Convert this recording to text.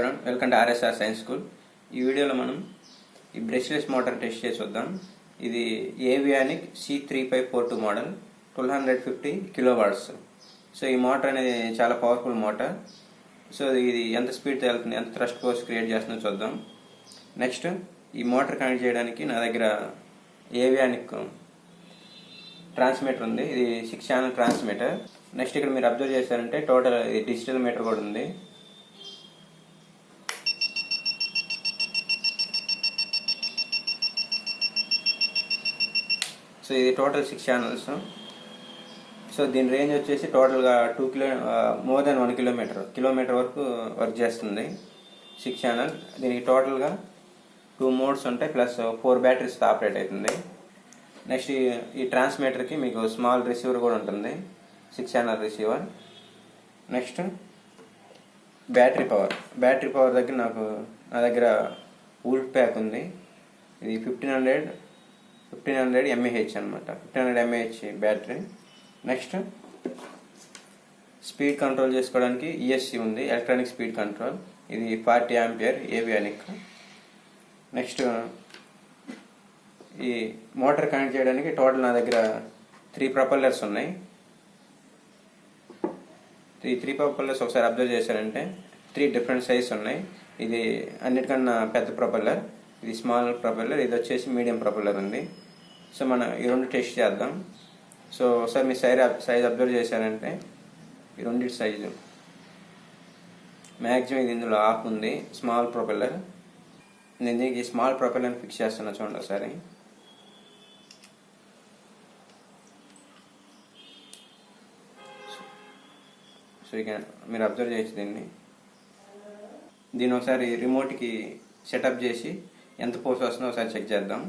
Everyone, welcome to RSR Science School. ఈ వీడియోలో మనం ఈ బ్రష్లెస్ మోటార్ టెస్ట్ చేసి చూద్దాం. ఇది avionic C3542 model 1250 kilowatts. So ఈ మోటార్ అనేది చాలా పవర్ఫుల్ మోటార్. సో ఇది ఎంత స్పీడ్తో వెళ్తుంది, ఎంత థ్రస్ట్ ఫోర్స్ క్రియేట్ చేస్తుందో చూద్దాం. నెక్స్ట్ ఈ మోటార్ కనెక్ట్ చేయడానికి నా దగ్గర ఏవియానిక్ ట్రాన్స్మిటర్ ఉంది. ఇది 6 ఛానల్ ట్రాన్స్మిటర్. నెక్స్ట్ ఇక్కడ మీరు అబ్జర్వ్ చేశారంటే టోటల్ ఇది డిజిటల్ మీటర్ కూడా ఉంది. సో ఇది టోటల్ 6 ఛానల్స్. సో దీని రేంజ్ వచ్చేసి టోటల్గా మోర్ దెన్ 1 కిలోమీటర్ వరకు వర్క్ చేస్తుంది. 6 ఛానల్. దీనికి టోటల్గా 2 మోడ్స్ ఉంటాయి, ప్లస్ 4 బ్యాటరీస్తో ఆపరేట్ అవుతుంది. నెక్స్ట్ ఈ ట్రాన్స్మిటర్కి మీకు స్మాల్ రిసీవర్ కూడా ఉంటుంది, 6 channel receiver. Next battery power దగ్గర నా దగ్గర వూల్ట్ ప్యాక్ ఉంది. ఇది 1500 mAh అనమాట, 1500 mAh battery. Next speed control చేసుకోవడానికి ESC ఉంది, ఎలక్ట్రానిక్ స్పీడ్ కంట్రోల్. ఇది 40 ఆంపియర్ ఏవియానిక్. నెక్స్ట్ ఈ మోటార్ కనెక్ట్ చేయడానికి టోటల్ నా దగ్గర 3 ప్రొపెల్లర్స్ ఉన్నాయి. ఈ 3 ప్రొపెల్లర్స్ ఒకసారి అబ్జర్వ్ చేశారంటే 3 డిఫరెంట్ సైజ్ ఉన్నాయి. ఇది అన్నిటికన్నా పెద్ద ప్రొపెల్లర్, ఇది స్మాల్ ప్రొపెల్లర్, ఇది వచ్చేసి మీడియం ప్రొపెల్లర్ ఉంది. సో మనం ఈ రెండు టెస్ట్ చేద్దాం. సో ఒకసారి మీ సైజ్ అబ్జర్వ్ చేశారంటే ఈ రెండింటి సైజు మ్యాక్సిమం ఇది ఇందులో ఆఫ్ ఉంది, స్మాల్ ప్రొపెల్లర్. నేను దీనికి స్మాల్ ప్రొపెల్లర్ని ఫిక్స్ చేస్తున్నా, చూడండి ఒకసారి. సో ఇక మీరు అబ్జర్వ్ చేయొచ్చు దీన్ని ఒకసారి రిమోట్కి సెటప్ చేసి ఎంత ఫోర్స్ వస్తుందో ఒకసారి చెక్ చేద్దాం.